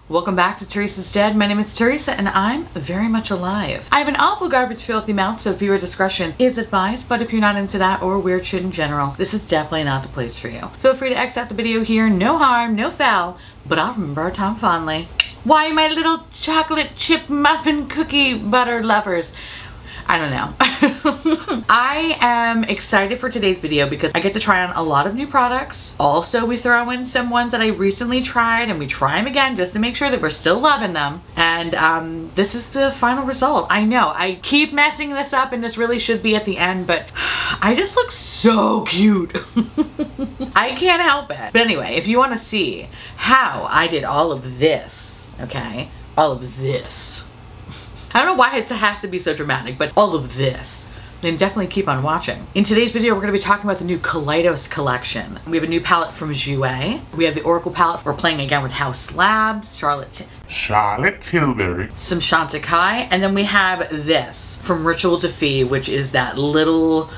Welcome back to Theresa's Dead. My name is Theresa and I'm very much alive. I have an awful garbage filthy mouth, so viewer discretion is advised, but if you're not into that or weird shit in general, this is definitely not the place for you. Feel free to X out the video here, no harm, no foul, but I'll remember our time fondly. Why, my little chocolate chip muffin cookie butter lovers? I don't know. I am excited for today's video because I get to try on a lot of new products. Also, we throw in some ones that I recently tried and we try them again just to make sure that we're still loving them. And this is the final result. I know, I keep messing this up and this really should be at the end, but I just look so cute. I can't help it. But anyway, if you want to see how I did all of this, okay, all of this. I don't know why it has to be so dramatic, but all of this, then definitely keep on watching. In today's video, we're going to be talking about the new Kaleidos collection. We have a new palette from Bouquet. We have the Oracle palette. We're playing again with House Labs, Charlotte Tilbury, some Chantecaille, and then we have this from Ritual to Fee, which is that little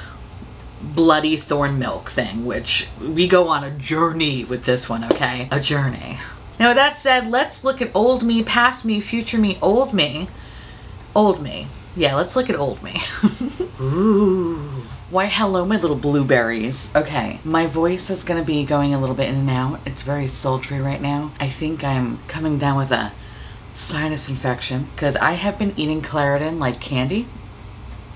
bloody thorn milk thing, which we go on a journey with this one, okay? A journey. Now with that said, let's look at old me, past me, future me, old me. Old me. Yeah, let's look at old me. Ooh. Why, hello, my little blueberries. Okay, my voice is gonna be going a little bit in and out. It's very sultry right now. I think I'm coming down with a sinus infection because I have been eating Claritin like candy.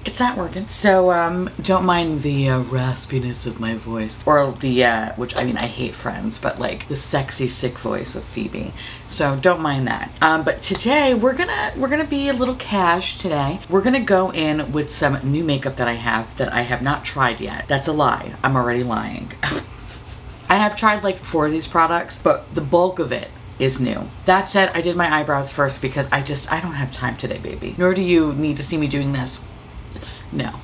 It's not working. So, don't mind the raspiness of my voice. Or the, which, I mean, I hate Friends, but like the sexy, sick voice of Phoebe. So don't mind that. But today, we're gonna be a little cash today. We're gonna go in with some new makeup that I have not tried yet. That's a lie. I'm already lying. I have tried like 4 of these products, but the bulk of it is new. That said, I did my eyebrows first because I don't have time today, baby. Nor do you need to see me doing this. No.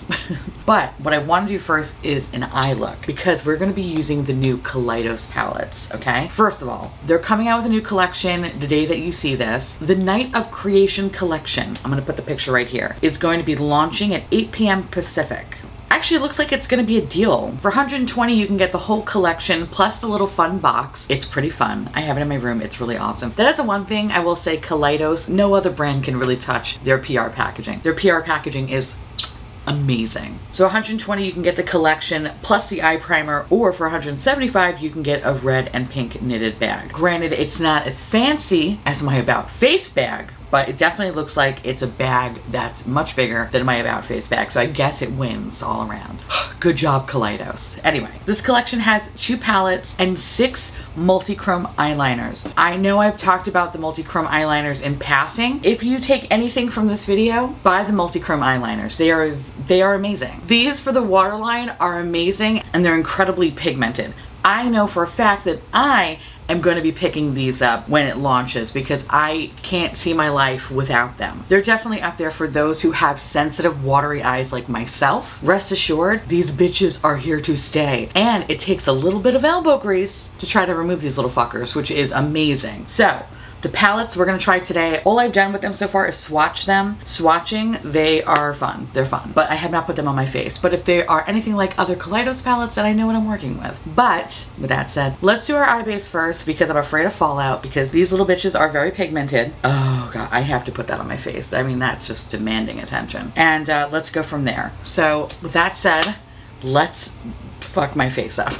But what I want to do first is an eye look because we're going to be using the new Kaleidos palettes, okay? First of all, they're coming out with a new collection the day that you see this. The Night of Creation collection, I'm going to put the picture right here, is going to be launching at 8 p.m. Pacific. Actually, it looks like it's going to be a deal. For $120, you can get the whole collection plus the little fun box. It's pretty fun. I have it in my room. It's really awesome. That is the one thing I will say, Kaleidos, no other brand can really touch their PR packaging. Their PR packaging is amazing. So $120 you can get the collection plus the eye primer, or for $175 you can get a red and pink knitted bag. Granted, it's not as fancy as my About Face bag, but it definitely looks like it's a bag that's much bigger than my About Face bag, so I guess it wins all around. Good job, Kaleidos. Anyway, this collection has 2 palettes and 6 multi-chrome eyeliners. I know I've talked about the multi-chrome eyeliners in passing. If you take anything from this video, buy the multi-chrome eyeliners. They are amazing. These for the waterline are amazing and they're incredibly pigmented. I know for a fact that I am going to be picking these up when it launches because I can't see my life without them. They're definitely up there for those who have sensitive watery eyes like myself. Rest assured, these bitches are here to stay. And it takes a little bit of elbow grease to try to remove these little fuckers, which is amazing. So, the palettes we're gonna try today, all I've done with them so far is swatch them. Swatching, they are fun. They're fun. But I have not put them on my face. But if they are anything like other Kaleidos palettes, then I know what I'm working with. But, with that said, let's do our eye base first because I'm afraid of fallout because these little bitches are very pigmented. Oh god, I have to put that on my face. I mean, that's just demanding attention. And let's go from there. So, with that said, let's fuck my face up.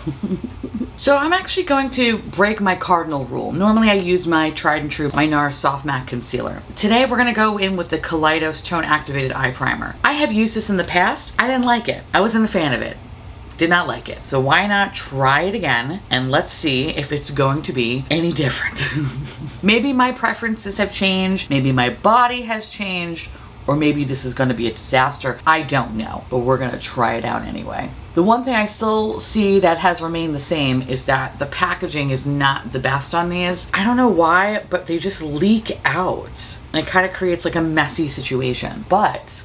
So I'm actually going to break my cardinal rule. Normally I use my tried and true, my Nars Soft Matte Concealer. Today we're gonna go in with the Kaleidos Tone Activated Eye Primer. I have used this in the past. I didn't like it. I wasn't a fan of it. Did not like it. So why not try it again and let's see if it's going to be any different. Maybe my preferences have changed. Maybe my body has changed. Or maybe this is going to be a disaster. I don't know, but we're going to try it out anyway. The one thing I still see that has remained the same is that the packaging is not the best on these. I don't know why, but they just leak out. And it kind of creates like a messy situation. But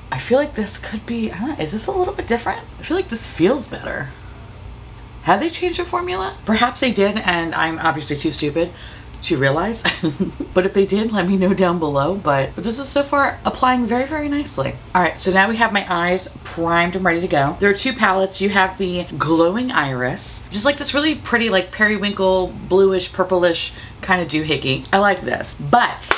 I feel like this could be, I don't know, is this a little bit different? I feel like this feels better. Have they changed the formula? Perhaps they did, and I'm obviously too stupid to realize. But if they did, let me know down below. But this is so far applying very, very nicely. All right, so now we have my eyes primed and ready to go. There are two palettes. You have the Glowing Iris, just like this really pretty, like periwinkle, bluish, purplish kind of doohickey. I like this, but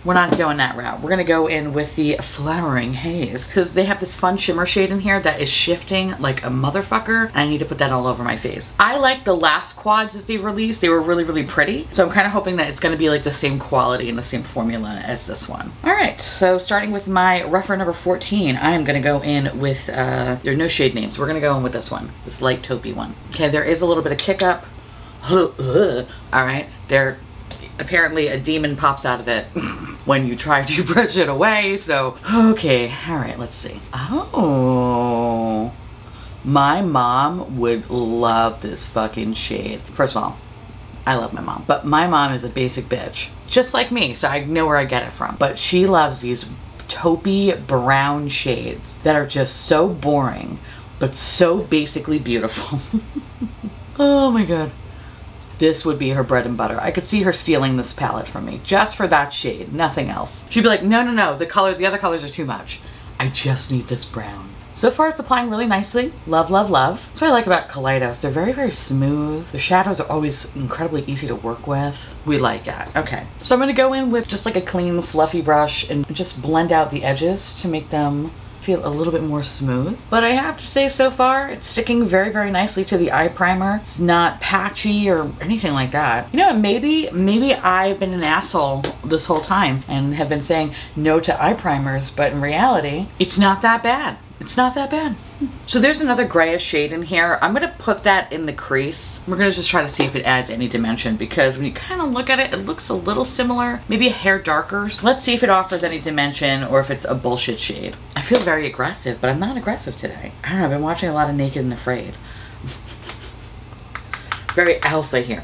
we're not going that route. We're gonna go in with the Flowering Haze because they have this fun shimmer shade in here that is shifting like a motherfucker. And I need to put that all over my face. I like the last quads that they released. They were really, really pretty. So I'm kind of hoping that it's gonna be like the same quality and the same formula as this one. All right, so starting with my rougher number 14, I am gonna go in with, there are no shade names. We're gonna go in with this one, this light taupey one. Okay, there is a little bit of kick up. All right, apparently a demon pops out of it when you try to brush it away. So, okay, all right, let's see. Oh, my mom would love this fucking shade. First of all, I love my mom, but my mom is a basic bitch, just like me, so I know where I get it from. But she loves these taupey brown shades that are just so boring, but so basically beautiful. Oh my God. This would be her bread and butter. I could see her stealing this palette from me just for that shade, nothing else. She'd be like, no, no, no, the other colors are too much. I just need this brown. So far it's applying really nicely. Love, love, love. That's what I like about Kaleidos. They're very, very smooth. The shadows are always incredibly easy to work with. We like that. Okay. So I'm gonna go in with just like a clean, fluffy brush and just blend out the edges to make them feel a little bit more smooth. But I have to say so far, it's sticking very, very nicely to the eye primer. It's not patchy or anything like that. You know, maybe I've been an asshole this whole time and have been saying no to eye primers, but in reality, it's not that bad. It's not that bad. So there's another grayish shade in here. I'm gonna put that in the crease. We're gonna just try to see if it adds any dimension because when you kind of look at it, it looks a little similar, maybe a hair darker. So let's see if it offers any dimension or if it's a bullshit shade. I feel very aggressive, but I'm not aggressive today. I don't know, I've been watching a lot of Naked and Afraid. Very alpha here.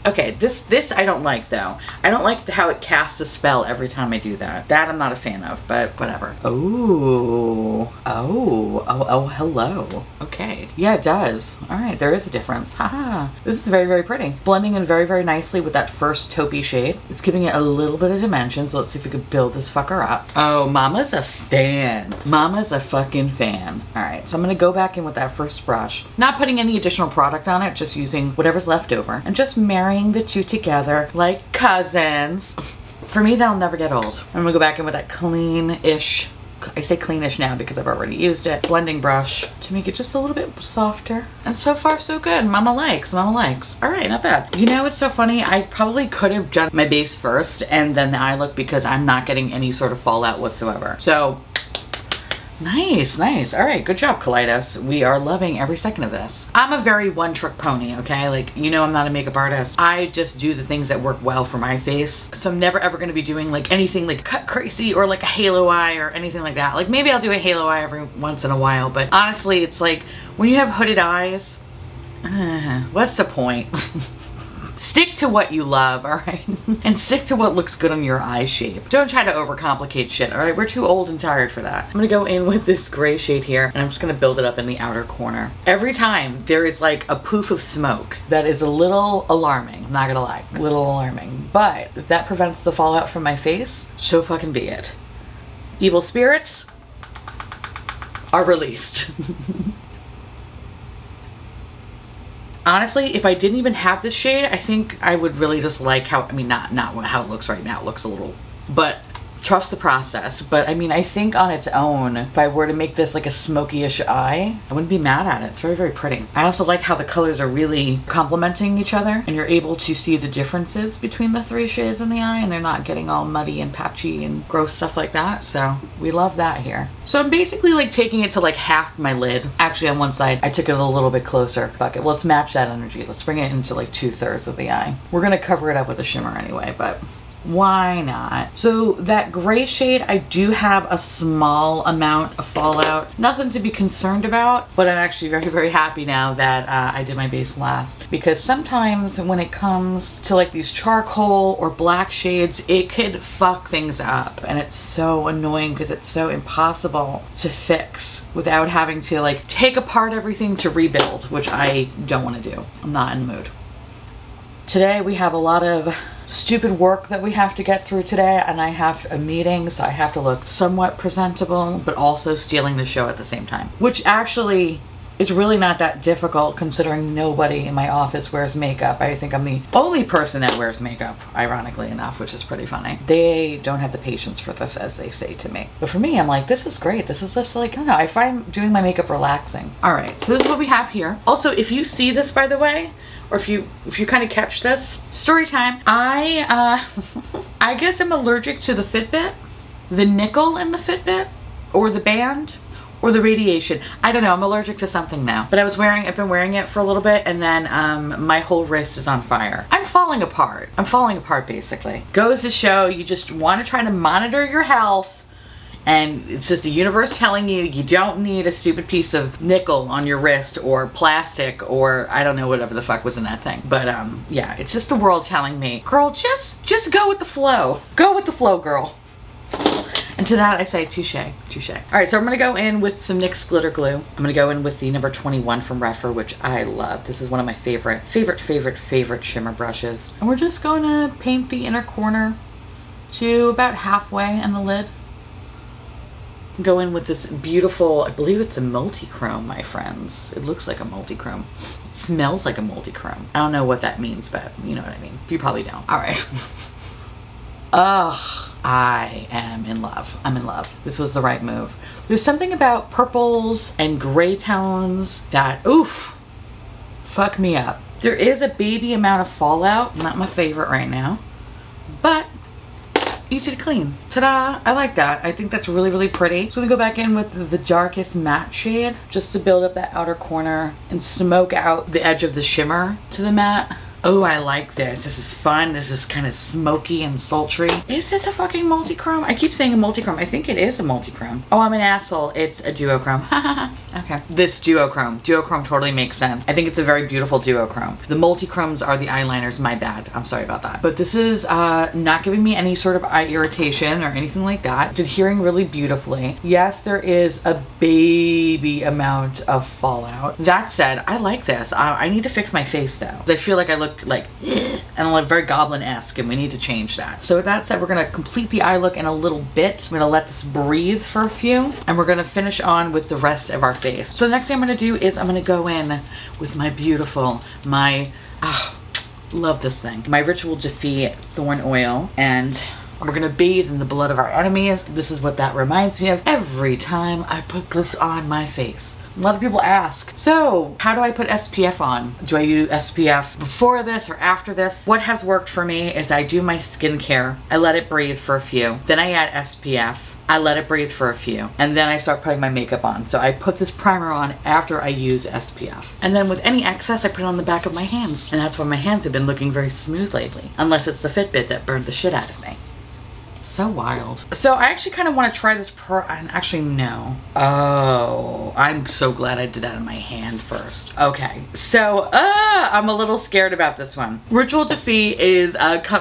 Okay, this I don't like though. I don't like how it casts a spell every time I do that. That I'm not a fan of, but whatever. Oh, hello. Okay, yeah, it does. All right, there is a difference. Haha, this is very, very pretty. Blending in very, very nicely with that first taupey shade. It's giving it a little bit of dimension, so let's see if we could build this fucker up. Oh, mama's a fan. Mama's a fucking fan. All right, so I'm gonna go back in with that first brush. Not putting any additional product on it, just using whatever's left over and just marrying the two together like cousins. For me, that'll never get old. I'm gonna go back in with that clean-ish, I say cleanish now because I've already used it, blending brush to make it just a little bit softer. And so far so good. Mama likes, mama likes. All right, not bad. You know, it's so funny. I probably could have done my base first and then the eye look because I'm not getting any sort of fallout whatsoever. So nice, nice. All right, good job, Kaleidos. We are loving every second of this. I'm a very one-trick pony, okay? Like, you know I'm not a makeup artist. I just do the things that work well for my face. So I'm never ever gonna be doing like anything like cut crazy or like a halo eye or anything like that. Like maybe I'll do a halo eye every once in a while, but honestly, it's like when you have hooded eyes, what's the point? Stick to what you love, all right? And stick to what looks good on your eye shape. Don't try to overcomplicate shit, all right? We're too old and tired for that. I'm gonna go in with this gray shade here, and I'm just gonna build it up in the outer corner. Every time there is like a poof of smoke that is a little alarming, I'm not gonna lie, a little alarming. But if that prevents the fallout from my face, so fucking be it. Evil spirits are released. Honestly, if I didn't even have this shade, I think I would really just like how, I mean, not how it looks right now. It looks a little, but trust the process. But I mean, I think on its own, if I were to make this like a smoky-ish eye, I wouldn't be mad at it. It's very, very pretty. I also like how the colors are really complementing each other and you're able to see the differences between the three shades in the eye and they're not getting all muddy and patchy and gross stuff like that. So we love that here. So I'm basically like taking it to like half my lid. Actually on one side, I took it a little bit closer. Fuck it, let's match that energy. Let's bring it into like 2/3 of the eye. We're gonna cover it up with a shimmer anyway, but why not? So that gray shade, I do have a small amount of fallout. Nothing to be concerned about, but I'm actually very, very happy now that I did my base last. Because sometimes when it comes to like these charcoal or black shades, it could fuck things up. And it's so annoying because it's so impossible to fix without having to like take apart everything to rebuild, which I don't want to do. I'm not in the mood. Today we have a lot of stupid work that we have to get through today, and I have a meeting, so I have to look somewhat presentable, but also stealing the show at the same time. Which actually is really not that difficult considering nobody in my office wears makeup. I think I'm the only person that wears makeup, ironically enough, which is pretty funny. They don't have the patience for this, as they say to me. But for me, I'm like, this is great. This is just like, I don't know, I find doing my makeup relaxing. All right, so this is what we have here. Also, if you see this, by the way, or if you kind of catch this, story time. I guess I'm allergic to the Fitbit, the nickel in the Fitbit, or the band, or the radiation. I don't know, I'm allergic to something now. But I've been wearing it for a little bit, and then my whole wrist is on fire. I'm falling apart. I'm falling apart, basically. Goes to show you just want to try to monitor your health, and it's just the universe telling you you don't need a stupid piece of nickel on your wrist or plastic or I don't know, whatever the fuck was in that thing. But yeah, it's just the world telling me, girl, just go with the flow. Go with the flow, girl. And to that I say touche, touche. All right, so I'm gonna go in with some NYX glitter glue. I'm gonna go in with the number 21 from Refer, which I love. This is one of my favorite shimmer brushes. And we're just gonna paint the inner corner to about halfway in the lid. Go in with this beautiful, I believe it's a multi-chrome, my friends. It looks like a multi-chrome. It smells like a multi-chrome. I don't know what that means, but you know what I mean. You probably don't. All right. Ugh. I am in love. I'm in love. This was the right move. There's something about purples and gray tones that, oof, fuck me up. There is a baby amount of fallout. Not my favorite right now, but easy to clean. Ta-da! I like that. I think that's really, really pretty. So I'm gonna go back in with the darkest matte shade just to build up that outer corner and smoke out the edge of the shimmer to the matte. Oh, I like this. This is fun. This is kind of smoky and sultry. Is this a fucking multi-chrome? I keep saying a multi-chrome. I think it is a multi-chrome. Oh, I'm an asshole. It's a duochrome. Okay. This duochrome. Duochrome totally makes sense. I think it's a very beautiful duochrome. The multi-chromes are the eyeliners. My bad. I'm sorry about that. But this is not giving me any sort of eye irritation or anything like that. It's adhering really beautifully. Yes, there is a baby amount of fallout. That said, I like this. I need to fix my face though. I feel like I look like and I look very goblin-esque, and we need to change that. So with that said, we're gonna complete the eye look in a little bit. I'm gonna let this breathe for a few, and we're gonna finish on with the rest of our face. So the next thing I'm gonna do is I'm gonna go in with my beautiful, love this thing, my Ritual Defeat Thorn Oil, and we're gonna bathe in the blood of our enemies. This is what that reminds me of every time I put this on my face. A lot of people ask, so how do I put SPF on? Do I use SPF before this or after this? What has worked for me is I do my skincare, I let it breathe for a few, then I add SPF, I let it breathe for a few, and then I start putting my makeup on. So I put this primer on after I use SPF. And then with any excess, I put it on the back of my hands. And that's why my hands have been looking very smooth lately. Unless it's the Fitbit that burned the shit out of me. So wild. So I actually kind of want to try this and actually no. Oh, I'm so glad I did that in my hand first. Okay, so I'm a little scared about this one. Ritual Defeat is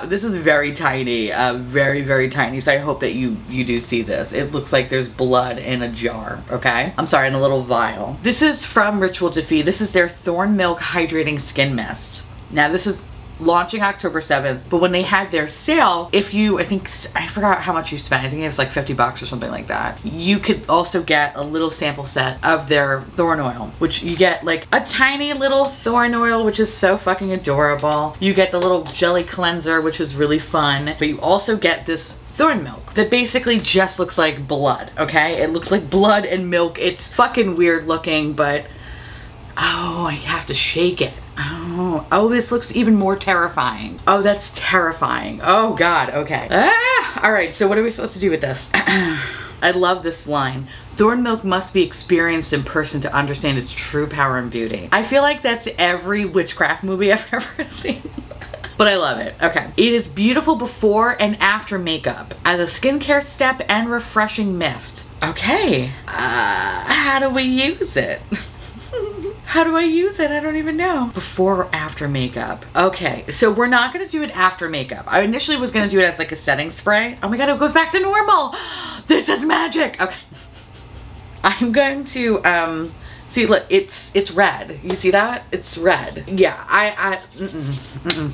this is very tiny, very tiny. So I hope that you do see this. It looks like there's blood in a jar. Okay, I'm sorry, in a little vial. This is from Ritual Defeat. This is their Thorn Milk Hydrating Skin Mist. Now this is launching October 7th, but when they had their sale, if you, I forgot how much you spent, I think it was like 50 bucks or something like that, you could also get a little sample set of their thorn oil, which you get like a tiny little thorn oil, which is so fucking adorable. You get the little jelly cleanser, which is really fun, but you also get this thorn milk that basically just looks like blood, okay? It looks like blood and milk. It's fucking weird looking, but oh, I have to shake it. Oh, this looks even more terrifying. Oh, that's terrifying. Oh God, okay. All right, so what are we supposed to do with this? I love this line. Thorn milk must be experienced in person to understand its true power and beauty. I feel like that's every witchcraft movie I've ever seen. But I love it. Okay. It is beautiful before and after makeup as a skincare step and refreshing mist. Okay. How do we use it? How do I use it? I don't even know. Before or after makeup. Okay, so we're not gonna do it after makeup. I initially was gonna do it as like a setting spray. Oh my God, it goes back to normal. This is magic. Okay. I'm going to See, look, it's red. You see that? It's red. Yeah,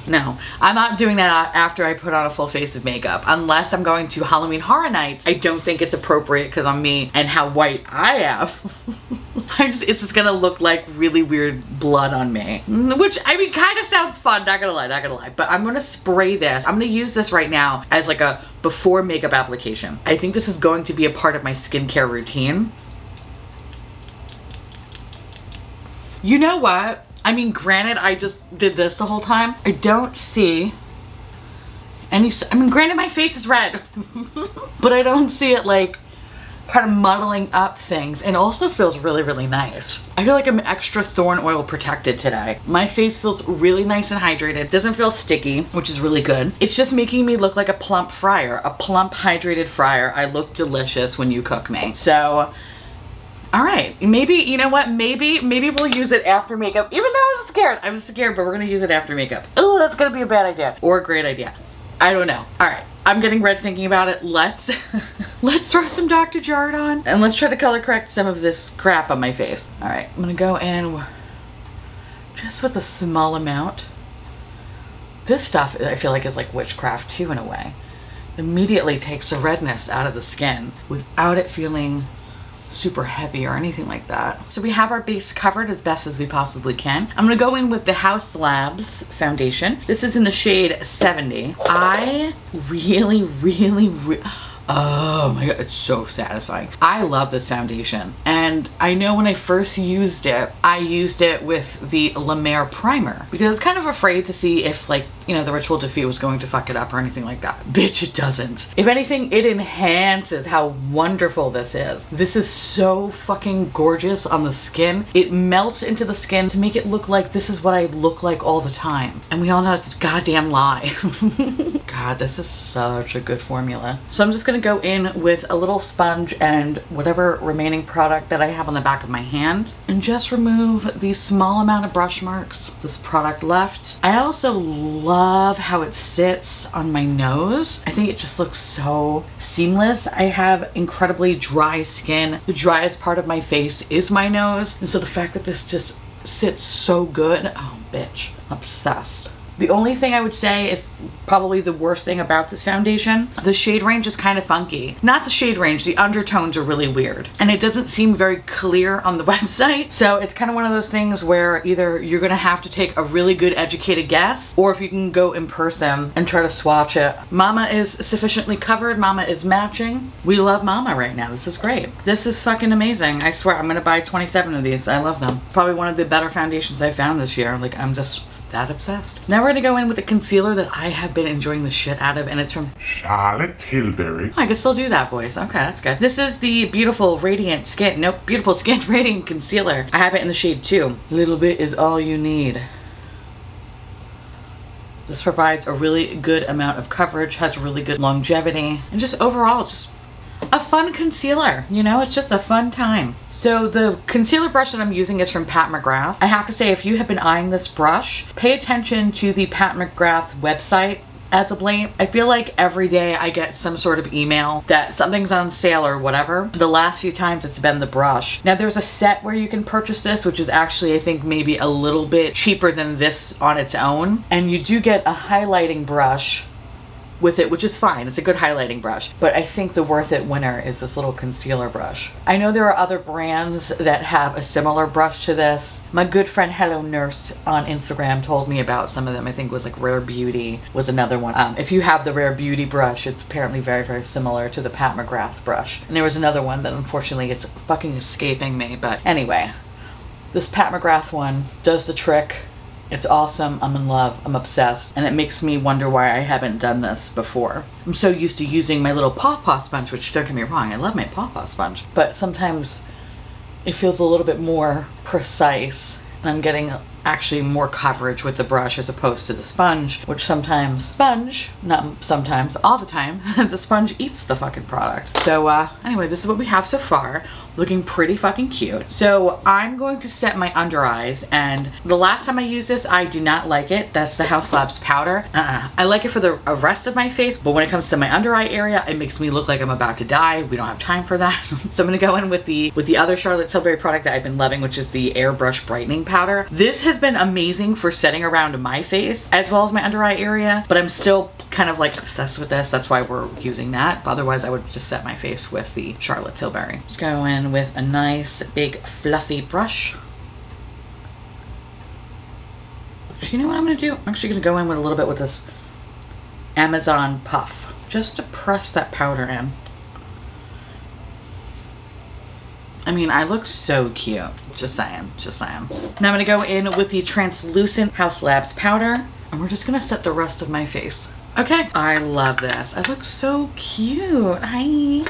no. I'm not doing that after I put on a full face of makeup. Unless I'm going to Halloween Horror Nights, I don't think it's appropriate because I'm me and how white I am. It's just gonna look like really weird blood on me. Which, I mean, kind of sounds fun, not gonna lie. But I'm gonna spray this. I'm gonna use this right now as like a before makeup application. I think this is going to be a part of my skincare routine. You know what? I mean, granted, I just did this the whole time. I don't see any, I mean, granted my face is red, but I don't see it like kind of muddling up things, and also feels really, really nice. I feel like I'm extra thorn oil protected today. My face feels really nice and hydrated. Doesn't feel sticky, which is really good. It's just making me look like a plump fryer, a plump hydrated fryer. I look delicious when you cook me. So, all right, maybe, you know what? Maybe we'll use it after makeup, even though I was scared, but we're gonna use it after makeup. Oh, that's gonna be a bad idea or a great idea. I don't know. All right, I'm getting red thinking about it. Let's throw some Dr. Jart on and let's try to color correct some of this crap on my face. All right, I'm gonna go in just with a small amount. This stuff I feel like is like witchcraft too in a way. Immediately takes the redness out of the skin without it feeling super heavy or anything like that. So we have our base covered as best as we possibly can. I'm gonna go in with the House Labs foundation. This is in the shade 70. I really, oh my god, it's so satisfying. I love this foundation. And I know when I first used it, I used it with the La Mer primer because I was kind of afraid to see if, like, you know, the Ritual Defeat was going to fuck it up or anything like that. Bitch, it doesn't. If anything, it enhances how wonderful this is. This is so fucking gorgeous on the skin. It melts into the skin to make it look like this is what I look like all the time. And we all know it's a goddamn lie. God, this is such a good formula. So I'm just gonna go in with a little sponge and whatever remaining product that I have on the back of my hand and just remove the small amount of brush marks this product left. I also love how it sits on my nose. I think it just looks so seamless. I have incredibly dry skin. The driest part of my face is my nose, and so the fact that this just sits so good, oh bitch, obsessed. The only thing I would say is probably the worst thing about this foundation. The shade range is kind of funky. Not the shade range, the undertones are really weird. And it doesn't seem very clear on the website. So it's kind of one of those things where either you're gonna have to take a really good educated guess, or if you can go in person and try to swatch it. Mama is sufficiently covered, Mama is matching. We love Mama right now, this is great. This is fucking amazing. I swear, I'm gonna buy 27 of these, I love them. Probably one of the better foundations I found this year. Like, I'm just that obsessed. Now we're gonna go in with the concealer that I have been enjoying the shit out of, and it's from Charlotte Tilbury. Oh, I can still do that voice. Okay, that's good. This is the Beautiful Radiant Skin, nope, Beautiful Skin Radiant Concealer. I have it in the shade 2. A little bit is all you need. This provides a really good amount of coverage, has really good longevity, and just overall, just a fun concealer, you know, it's just a fun time. So the concealer brush that I'm using is from Pat McGrath. I have to say, if you have been eyeing this brush, pay attention to the Pat McGrath website as of late. I feel like every day I get some sort of email that something's on sale or whatever. The last few times it's been the brush. Now there's a set where you can purchase this, which is actually, I think, maybe a little bit cheaper than this on its own. And you do get a highlighting brush with it, which is fine. It's a good highlighting brush, but I think the worth it winner is this little concealer brush. I know there are other brands that have a similar brush to this. My good friend Hello Nurse on Instagram told me about some of them. I think it was like Rare Beauty was another one. If you have the Rare Beauty brush, it's apparently very, very similar to the Pat McGrath brush. And there was another one that unfortunately it's fucking escaping me, but anyway, this Pat McGrath one does the trick. It's awesome, I'm in love, I'm obsessed, and it makes me wonder why I haven't done this before. I'm so used to using my little Paw sponge, which, don't get me wrong, I love my Paw sponge, but sometimes it feels a little bit more precise, and I'm getting actually more coverage with the brush as opposed to the sponge, which sometimes, not sometimes, all the time, the sponge eats the fucking product. So anyway, this is what we have so far. Looking pretty fucking cute. So I'm going to set my under eyes, and the last time I used this, I do not like it. That's the Haus Labs powder. I like it for the rest of my face, but when it comes to my under eye area, it makes me look like I'm about to die. We don't have time for that. So I'm gonna go in with the other Charlotte Tilbury product that I've been loving, which is the Airbrush Brightening Powder. This has been amazing for setting around my face as well as my under eye area, but I'm still kind of like obsessed with this. That's why we're using that. Otherwise, I would just set my face with the Charlotte Tilbury. Let's go in with a nice big fluffy brush. You know what I'm gonna do? I'm actually gonna go in with a little bit with this Amazon Puff, just to press that powder in. I mean, I look so cute. Just saying, just saying. Now I'm gonna go in with the translucent Haus Labs powder, and we're just gonna set the rest of my face. Okay, I love this. I look so cute. Hi.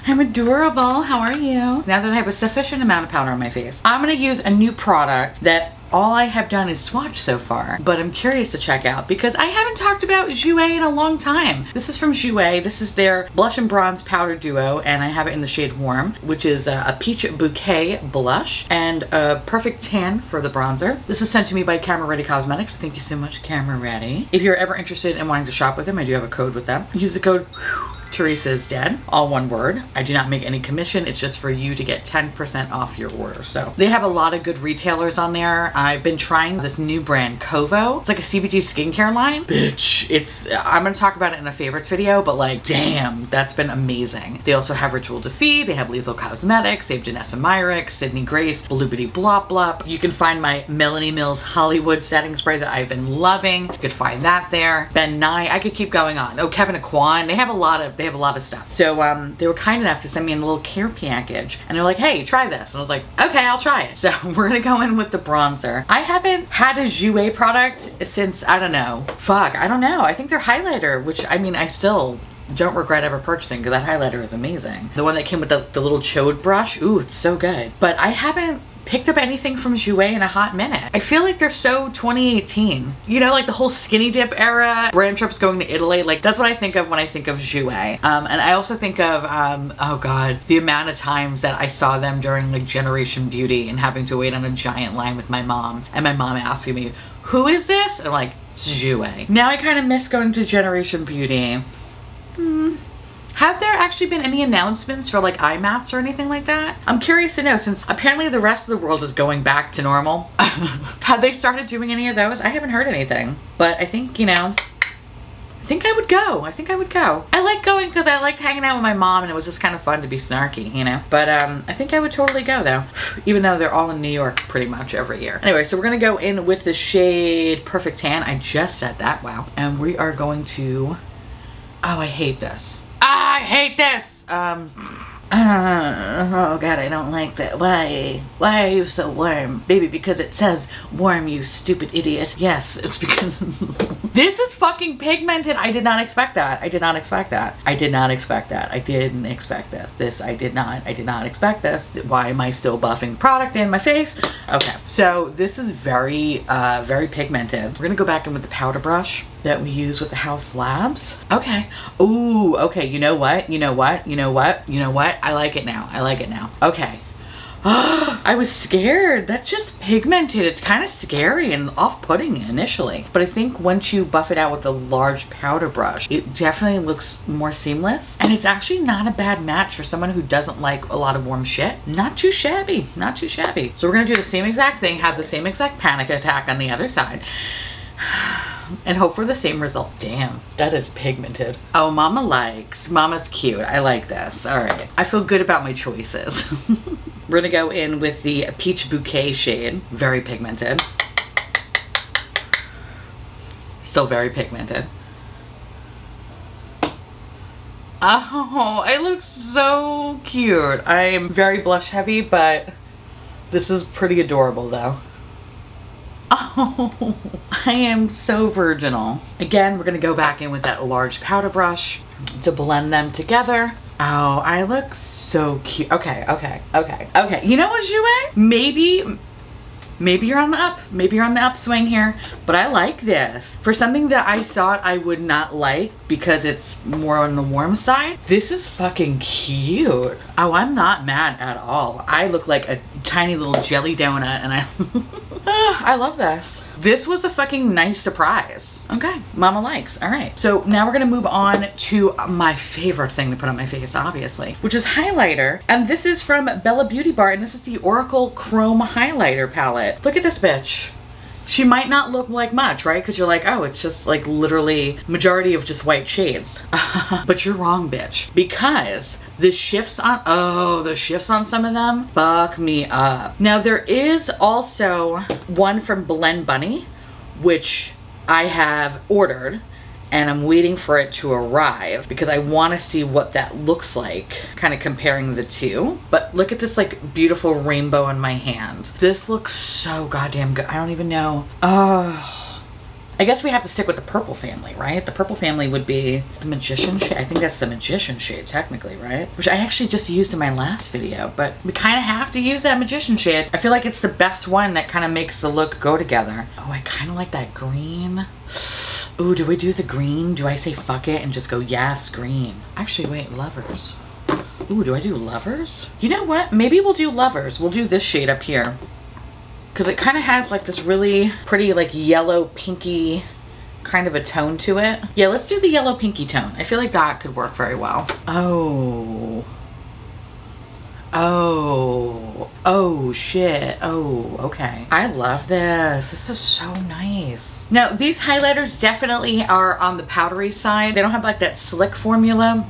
I'm adorable. How are you? Now that I have a sufficient amount of powder on my face, I'm gonna use a new product that all I have done is swatch so far, but I'm curious to check out because I haven't talked about Jouer in a long time. This is from Jouer. This is their Blush and Bronze Powder Duo, and I have it in the shade Warm, which is a Peach Bouquet blush and a Perfect Tan for the bronzer. This was sent to me by Camera Ready Cosmetics. Thank you so much, Camera Ready. If you're ever interested in wanting to shop with them, I do have a code with them. Use the code Theresa is dead, all one word. I do not make any commission. It's just for you to get 10% off your order. So they have a lot of good retailers on there. I've been trying this new brand, Kovo. It's like a CBD skincare line. Bitch, I'm gonna talk about it in a favorites video, but like, damn, that's been amazing. They also have Ritual Defeat, they have Lethal Cosmetics, they have Janessa Myrick, Sydney Grace, Bloopity Blop Blop. You can find my Melanie Mills Hollywood setting spray that I've been loving. You could find that there. Ben Nye, I could keep going on. Oh, Kevin Aquan, they have a lot of stuff. So they were kind enough to send me in a little care package, and they're like, hey, try this. And I was like, okay, I'll try it. So we're gonna go in with the bronzer. I haven't had a Jouer product since, I don't know. Fuck, I don't know. I think their highlighter, which I mean, I still don't regret ever purchasing because that highlighter is amazing. The one that came with the little chode brush, ooh, it's so good. But I haven't picked up anything from Jouer in a hot minute. I feel like they're so 2018. You know, like the whole skinny dip era, brand trips going to Italy, like that's what I think of when I think of Jouer. And I also think of, oh God, the amount of times that I saw them during like Generation Beauty and having to wait on a giant line with my mom, and my mom asking me, who is this? And I'm like, it's Jouer. Now I kind of miss going to Generation Beauty. Have there actually been any announcements for like eye masks or anything like that? I'm curious to know, since apparently the rest of the world is going back to normal. Have they started doing any of those? I haven't heard anything, but I think, you know, I think I would go. I think I would go. I like going because I liked hanging out with my mom, and it was just kind of fun to be snarky, you know? But I think I would totally go though, even though they're all in New York pretty much every year. Anyway, so we're gonna go in with the shade Perfect Tan. I just said that, wow. And we are going to, oh, I hate this. I hate this. Oh God, I don't like that. Why are you so warm? Baby, because it says warm, you stupid idiot. Yes, it's because this is fucking pigmented. I did not expect that. I did not expect that. I did not expect that. I didn't expect this. I did not expect this. Why am I still buffing product in my face? Okay, so this is very, very pigmented. We're gonna go back in with the powder brush that we use with the Haus Labs. Okay. Ooh, okay, you know what? You know what? You know what? You know what? I like it now. I like it now. Okay. I was scared. That's just pigmented. It's kind of scary and off-putting initially. But I think once you buff it out with a large powder brush, it definitely looks more seamless. And it's actually not a bad match for someone who doesn't like a lot of warm shit. Not too shabby. Not too shabby. So we're gonna do the same exact thing, have the same exact panic attack on the other side, and hope for the same result. Damn, that is pigmented. Oh, mama likes. Mama's cute. I like this. All right. I feel good about my choices. We're gonna go in with the Peach Bouquet shade. Very pigmented. Still very pigmented. Oh, I look so cute. I am very blush heavy, but this is pretty adorable though. Oh, I am so virginal. Again, we're gonna go back in with that large powder brush to blend them together. Oh, I look so cute. Okay. You know what, Jouer? Maybe maybe you're on the up. Maybe you're on the upswing here, but I like this. For something that I thought I would not like because it's more on the warm side, this is fucking cute. Oh, I'm not mad at all. I look like a tiny little jelly donut and I love this. This was a fucking nice surprise. Okay, mama likes. All right, so now we're gonna move on to my favorite thing to put on my face, obviously, which is highlighter. And this is from Bella Beauty Bar, and this is the Oracle Chrome Highlighter Palette. Look at this bitch. She might not look like much, right? Because you're like, oh, it's just like literally majority of just white shades. But you're wrong, bitch. Because the shifts on some of them fuck me up. Now there is also one from Blend Bunny, which I have ordered and I'm waiting for it to arrive because I want to see what that looks like, kind of comparing the two. But look at this like beautiful rainbow on my hand. This looks so goddamn good. I don't even know. I guess we have to stick with the purple family, right? The purple family would be the Magician shade. I think that's the Magician shade technically, right? Which I actually just used in my last video, but we kind of have to use that Magician shade. I feel like it's the best one that kind of makes the look go together. Oh, I kind of like that green. Ooh, do we do the green? Do I say fuck it and just go yes, green? Actually, wait, Lovers. Ooh, do I do Lovers? You know what? Maybe we'll do Lovers. We'll do this shade up here, because it kind of has like this really pretty like yellow pinky kind of a tone to it. Yeah, let's do the yellow pinky tone. I feel like that could work very well. Oh shit. Oh, okay. I love this. This is so nice. Now these highlighters definitely are on the powdery side. They don't have like that slick formula,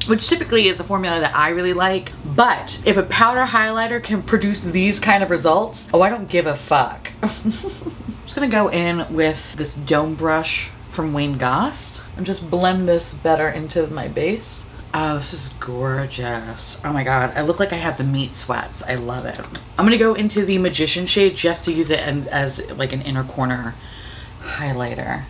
which typically is a formula that I really like. But if a powder highlighter can produce these kind of results, oh, I don't give a fuck. I'm just gonna go in with this dome brush from Wayne Goss and just blend this better into my base. Oh, this is gorgeous. Oh my God, I look like I have the meat sweats. I love it. I'm gonna go into the Magician shade just to use it as like an inner corner highlighter.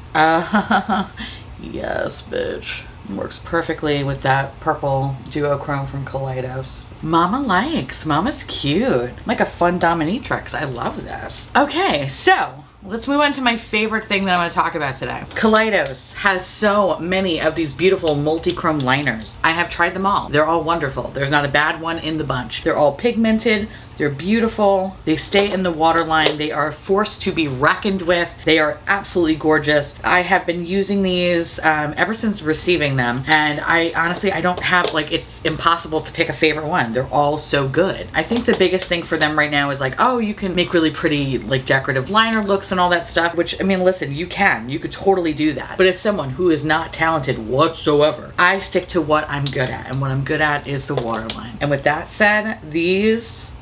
Yes, bitch. Works perfectly with that purple duochrome from Kaleidos. Mama likes. Mama's cute. Like a fun dominatrix. I love this. Okay, so let's move on to my favorite thing that I'm going to talk about today. Kaleidos has so many of these beautiful multi-chrome liners. I have tried them all. They're all wonderful. There's not a bad one in the bunch. They're all pigmented. They're beautiful. They stay in the waterline. They are a force to be reckoned with. They are absolutely gorgeous. I have been using these ever since receiving them. And I honestly, I don't have like, it's impossible to pick a favorite one. They're all so good. I think the biggest thing for them right now is like, oh, you can make really pretty like decorative liner looks and all that stuff, which I mean, listen, you could totally do that. But as someone who is not talented whatsoever, I stick to what I'm good at. And what I'm good at is the waterline. And with that said, these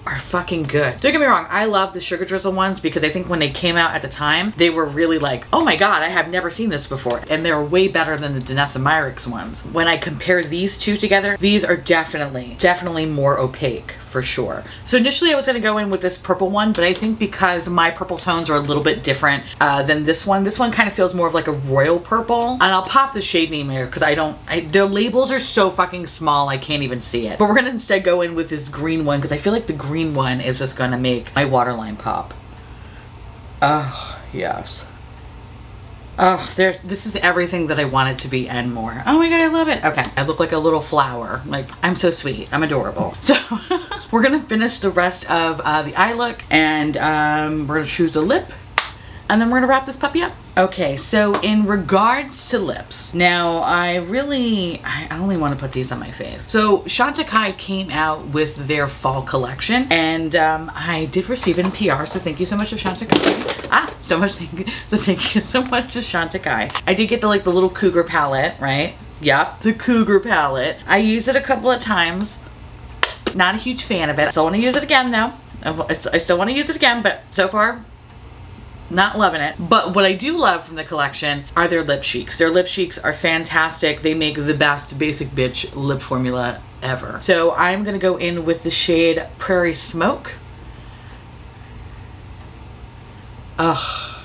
are fucking good. Don't get me wrong, I love the Sugar Drizzle ones because I think when they came out at the time, they were really like, oh my God, I have never seen this before. And they're way better than the Danessa Myricks ones. When I compare these two together, these are definitely more opaque for sure. So initially I was gonna go in with this purple one, but I think because my purple tones are a little bit different than this one kind of feels more of like a royal purple. And I'll pop the shade name here because their labels are so fucking small, I can't even see it. But we're gonna instead go in with this green one because I feel like the green one is just gonna make my waterline pop. Oh, yes. Oh, this is everything that I want it to be and more. Oh my God, I love it. Okay, I look like a little flower. Like, I'm so sweet. I'm adorable. So, we're gonna finish the rest of the eye look and we're gonna choose a lip and then we're gonna wrap this puppy up. Okay, so in regards to lips, now I only want to put these on my face. So Chantecaille came out with their fall collection and I did receive it in PR, so thank you so much to Chantecaille. Thank you so much to Chantecaille. I did get the little cougar palette, right? Yep, the cougar palette. I used it a couple of times. Not a huge fan of it. I still want to use it again though. I still want to use it again, but so far, not loving it. But what I do love from the collection are their lip cheeks. Their lip cheeks are fantastic. They make the best basic bitch lip formula ever. So I'm gonna go in with the shade Prairie Smoke. Ugh.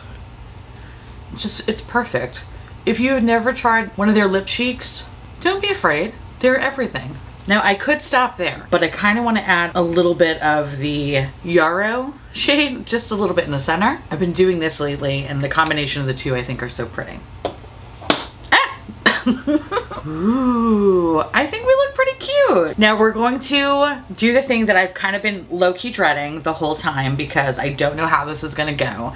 It's perfect. If you have never tried one of their lip cheeks, don't be afraid. They're everything. Now I could stop there, but I kind of want to add a little bit of the Yarrow shade just a little bit in the center. I've been doing this lately, and the combination of the two I think are so pretty. Ooh, I think we look pretty cute. Now we're going to do the thing that I've kind of been low-key dreading the whole time because I don't know how this is gonna go.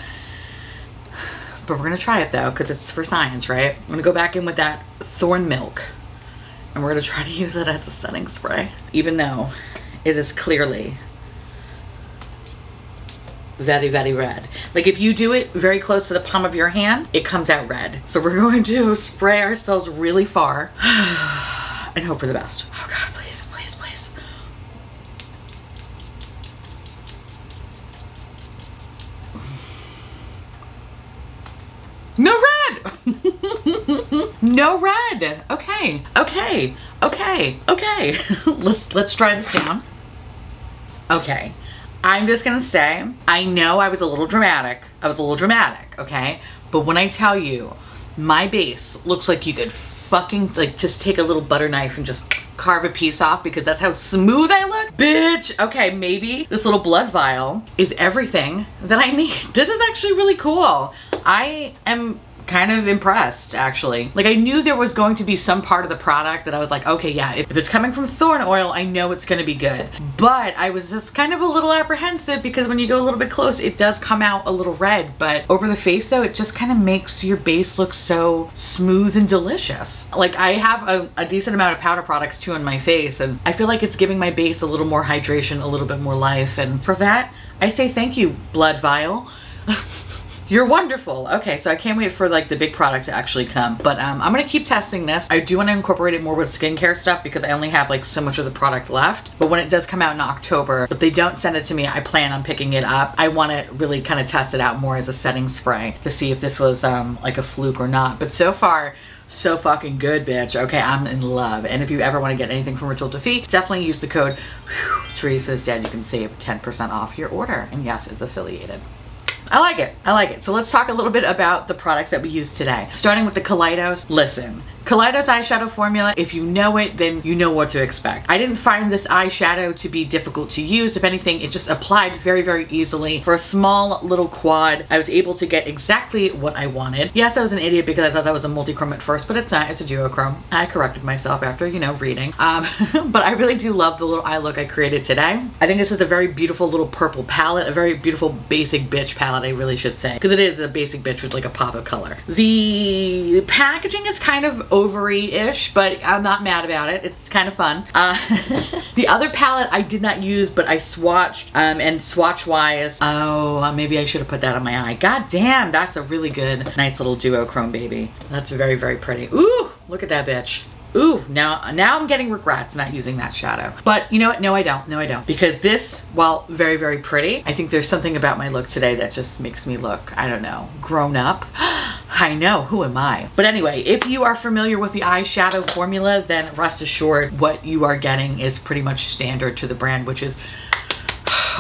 But we're gonna try it though, because it's for science, right? I'm gonna go back in with that Thorn Milk, and we're gonna try to use it as a setting spray, even though it is clearly very, very red. Like if you do it very close to the palm of your hand, it comes out red. So we're going to spray ourselves really far and hope for the best. Oh God, please, please, please. No red! No red. Okay, okay, okay, okay. Let's dry this down. Okay. I'm just gonna say, I know I was a little dramatic. Okay? But when I tell you, my base looks like you could fucking, like, just take a little butter knife and just carve a piece off because that's how smooth I look. Bitch! Okay, maybe this little blood vial is everything that I need. This is actually really cool. I am kind of impressed, actually. Like, I knew there was going to be some part of the product that I was like, okay, yeah, if it's coming from thorn oil, I know it's gonna be good. But I was just kind of a little apprehensive because when you go a little bit close, it does come out a little red. But over the face though, it just kind of makes your base look so smooth and delicious. Like, I have a decent amount of powder products too on my face, and I feel like it's giving my base a little more hydration, a little bit more life. And for that, I say thank you, blood vial. You're wonderful. Okay, so I can't wait for like the big product to actually come. But I'm gonna keep testing this. I do want to incorporate it more with skincare stuff because I only have like so much of the product left. But when it does come out in October, if they don't send it to me, I plan on picking it up. I want to really kind of test it out more as a setting spray to see if this was like a fluke or not. But so far, so fucking good, bitch. Okay, I'm in love. And if you ever want to get anything from Ritual Defeat, definitely use the code Theresa's Dead. You can save 10% off your order. And yes, it's affiliated. I like it. I like it. So let's talk a little bit about the products that we use today. Starting with the Kaleidos. Listen, Kaleidos eyeshadow formula, if you know it, then you know what to expect. I didn't find this eyeshadow to be difficult to use. If anything, it just applied very, very easily. For a small little quad, I was able to get exactly what I wanted. Yes, I was an idiot because I thought that was a multi-chrome at first, but it's not. It's a duochrome. I corrected myself after, you know, reading. But I really do love the little eye look I created today. I think this is a very beautiful little purple palette, a very beautiful basic bitch palette, I really should say, because it is a basic bitch with like a pop of color. The packaging is kind of overy-ish, but I'm not mad about it. It's kind of fun. The other palette I did not use, but I swatched, and swatch-wise, oh, maybe I should have put that on my eye. God damn, that's a really good, nice little duochrome, baby. That's very, very pretty. Ooh, look at that bitch. Ooh, now I'm getting regrets not using that shadow. But you know what? No, I don't. No, I don't. Because this, while very, very pretty, I think there's something about my look today that just makes me look, I don't know, grown up. I know, who am I? But anyway, if you are familiar with the eyeshadow formula, then rest assured what you are getting is pretty much standard to the brand, which is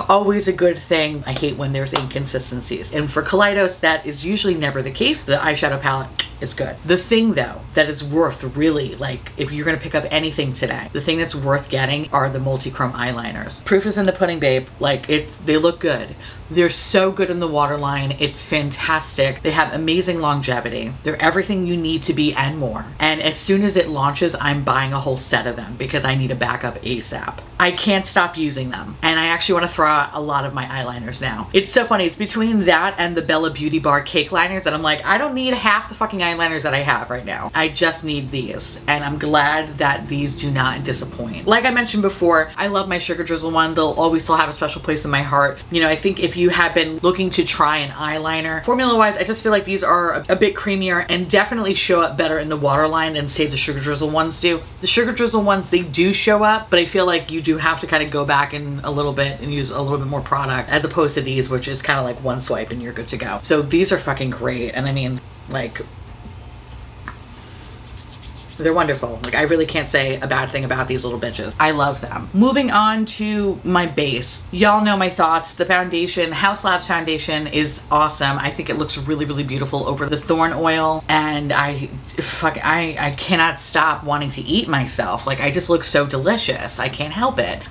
always a good thing. I hate when there's inconsistencies. And for Kaleidos, that is usually never the case. The eyeshadow palette is good. The thing though that is worth really, like, if you're gonna pick up anything today, the thing that's worth getting are the multi-chrome eyeliners. Proof is in the pudding, babe. Like, they look good. They're so good in the waterline. It's fantastic. They have amazing longevity. They're everything you need to be and more. And as soon as it launches, I'm buying a whole set of them because I need a backup ASAP. I can't stop using them. And I actually want to throw out a lot of my eyeliners now. It's so funny. It's between that and the Bella Beauty Bar cake liners that I'm like, I don't need half the fucking eyeliners that I have right now. I just need these. And I'm glad that these do not disappoint. Like I mentioned before, I love my Sugar Drizzle one. They'll always still have a special place in my heart. You know, I think if you have been looking to try an eyeliner, formula-wise, I just feel like these are a bit creamier and definitely show up better in the waterline than, say, the Sugar Drizzle ones do. The Sugar Drizzle ones, they do show up, but I feel like you do have to kind of go back in a little bit and use a little bit more product as opposed to these, which is kind of like one swipe and you're good to go. So these are fucking great. And I mean, like, they're wonderful. Like, I really can't say a bad thing about these little bitches. I love them. Moving on to my base. Y'all know my thoughts. The foundation, House Labs foundation, is awesome. I think it looks really, really beautiful over the thorn oil. And I cannot stop wanting to eat myself. Like, I just look so delicious. I can't help it.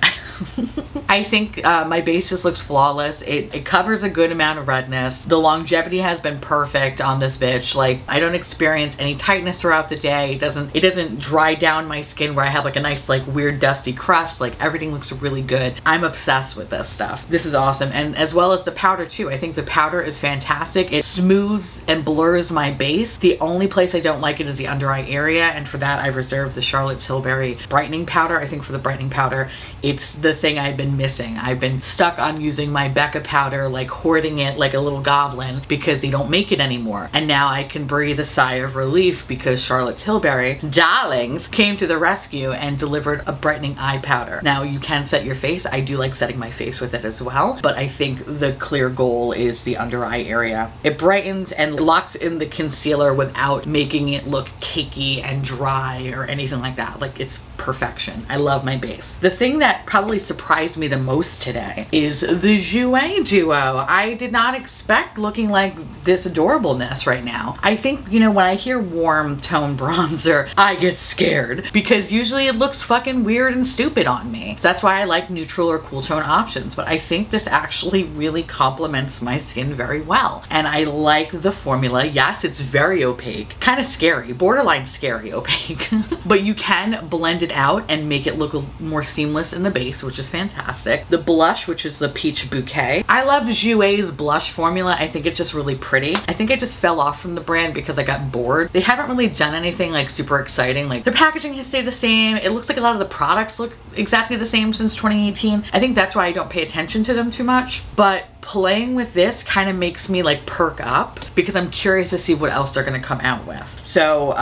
I I think my base just looks flawless. It covers a good amount of redness. The longevity has been perfect on this bitch. Like, I don't experience any tightness throughout the day. It doesn't dry down my skin where I have like a nice like weird dusty crust. Like, everything looks really good. I'm obsessed with this stuff. This is awesome. And as well as the powder too. I think the powder is fantastic. It smooths and blurs my base. The only place I don't like it is the under eye area, and for that I reserve the Charlotte Tilbury brightening powder. I think for the brightening powder, it's the thing I've been missing. I've been stuck on using my Becca powder, like hoarding it like a little goblin because they don't make it anymore. And now I can breathe a sigh of relief because Charlotte Tilbury, darlings, came to the rescue and delivered a brightening eye powder. Now you can set your face. I do like setting my face with it as well, but I think the clear goal is the under eye area. It brightens and locks in the concealer without making it look cakey and dry or anything like that. Like, it's perfection. I love my base. The thing that probably surprised me the most today is the Jouer duo. I did not expect looking like this adorableness right now. I think, you know, when I hear warm tone bronzer, I get scared because usually it looks fucking weird and stupid on me. So that's why I like neutral or cool tone options, but I think this actually really complements my skin very well. And I like the formula. Yes, it's very opaque, kind of scary, borderline scary opaque, but you can blend it out and make it look more seamless in the base, which is fantastic. The blush, which is the Peach Bouquet. I love Jouer's blush formula. I think it's just really pretty. I think I just fell off from the brand because I got bored. They haven't really done anything like super exciting. Like, their packaging has stayed the same. It looks like a lot of the products look exactly the same since 2018. I think that's why I don't pay attention to them too much, but playing with this kind of makes me like perk up because I'm curious to see what else they're going to come out with. So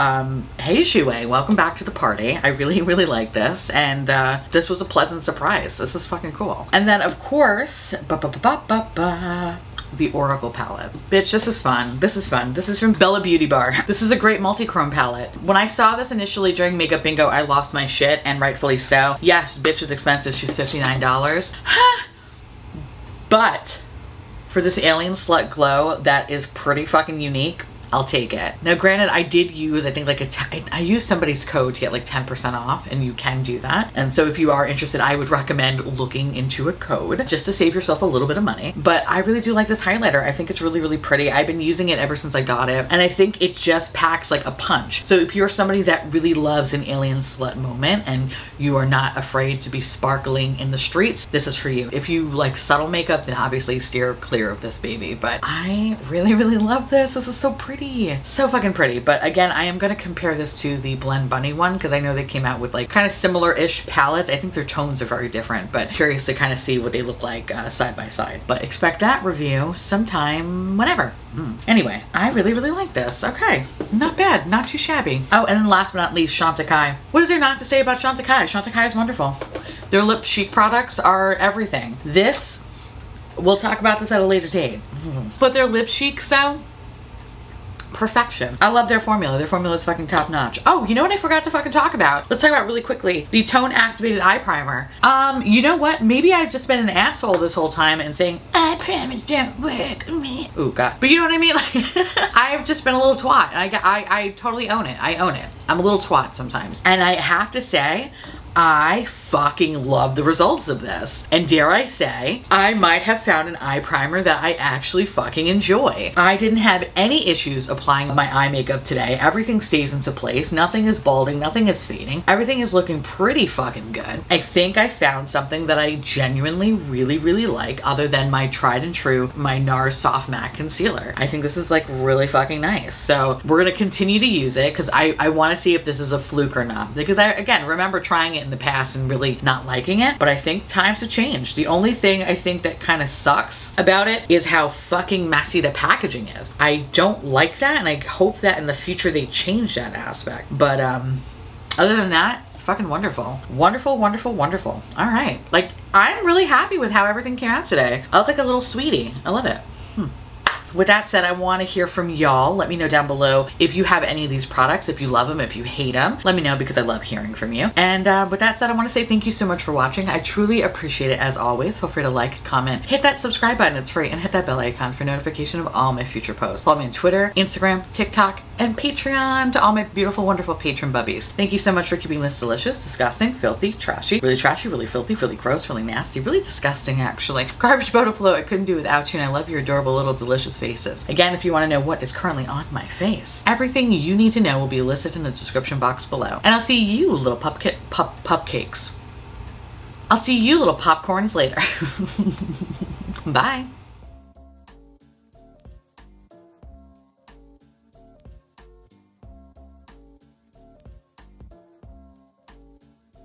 hey Jouer, welcome back to the party. I really like this, and this was a pleasant surprise. This is fucking cool. And then of course the Oracle palette. Bitch, this is fun. This is fun. This is from Bella Beauty Bar. This is a great multi-chrome palette. When I saw this initially during Makeup Bingo, I lost my shit, and rightfully so. Yes, bitch is expensive. She's $59. But for this Alien Slut Glow that is pretty fucking unique, I'll take it. Now granted, I did use, I think like I used somebody's code to get like 10% off, and you can do that. And so if you are interested, I would recommend looking into a code just to save yourself a little bit of money. But I really do like this highlighter. I think it's really pretty. I've been using it ever since I got it, and I think it just packs like a punch. So if you're somebody that really loves an Alien Slut moment and you are not afraid to be sparkling in the streets, this is for you. If you like subtle makeup, then obviously steer clear of this baby. But I really love this. This is so pretty. So fucking pretty. But again, I am going to compare this to the Blend Bunny one because I know they came out with like kind of similar-ish palettes. I think their tones are very different, but curious to kind of see what they look like side by side. But expect that review sometime whenever. Anyway, I really like this. Okay, not bad, not too shabby. Oh, and then last but not least, Chantecaille. What is there not to say about Chantecaille? Chantecaille is wonderful. Their lip chic products are everything. This, we'll talk about this at a later date. But their lip chics though, perfection. I love their formula. Their formula is fucking top notch. Oh, you know what I forgot to fucking talk about? Let's talk about really quickly. The Tone Activated Eye Primer. You know what? Maybe I've just been an asshole this whole time and saying, eye primers don't work on me. Ooh, God. But you know what I mean? Like, I've just been a little twat. I totally own it. I own it. I'm a little twat sometimes. And I have to say, I fucking love the results of this. And dare I say, I might have found an eye primer that I actually fucking enjoy. I didn't have any issues applying my eye makeup today. Everything stays into place. Nothing is balding. Nothing is fading. Everything is looking pretty fucking good. I think I found something that I genuinely really like, other than my tried and true, my Nars Soft Matte Concealer. I think this is like really fucking nice. So we're gonna continue to use it because I want to see if this is a fluke or not. Because I, again, remember trying it in the past and really not liking it, but I think times have changed. The only thing I think that kind of sucks about it is how fucking messy the packaging is. I don't like that, and I hope that in the future they change that aspect. But other than that, fucking wonderful. Wonderful. All right. Like, I'm really happy with how everything came out today. I look like a little sweetie. I love it. With that said, I want to hear from y'all. Let me know down below if you have any of these products, if you love them, if you hate them. Let me know because I love hearing from you. And with that said, I want to say thank you so much for watching. I truly appreciate it as always. Feel free to like, comment, hit that subscribe button, it's free, and hit that bell icon for notification of all my future posts. Follow me on Twitter, Instagram, TikTok, and Patreon to all my beautiful, wonderful patron bubbies. Thank you so much for keeping this delicious, disgusting, filthy, trashy, really filthy, really gross, really nasty, really disgusting actually. Garbage boat afloat, I couldn't do without you, and I love your adorable little delicious faces. Again, if you want to know what is currently on my face, everything you need to know will be listed in the description box below. And I'll see you little pupcakes. I'll see you little popcorns later. Bye.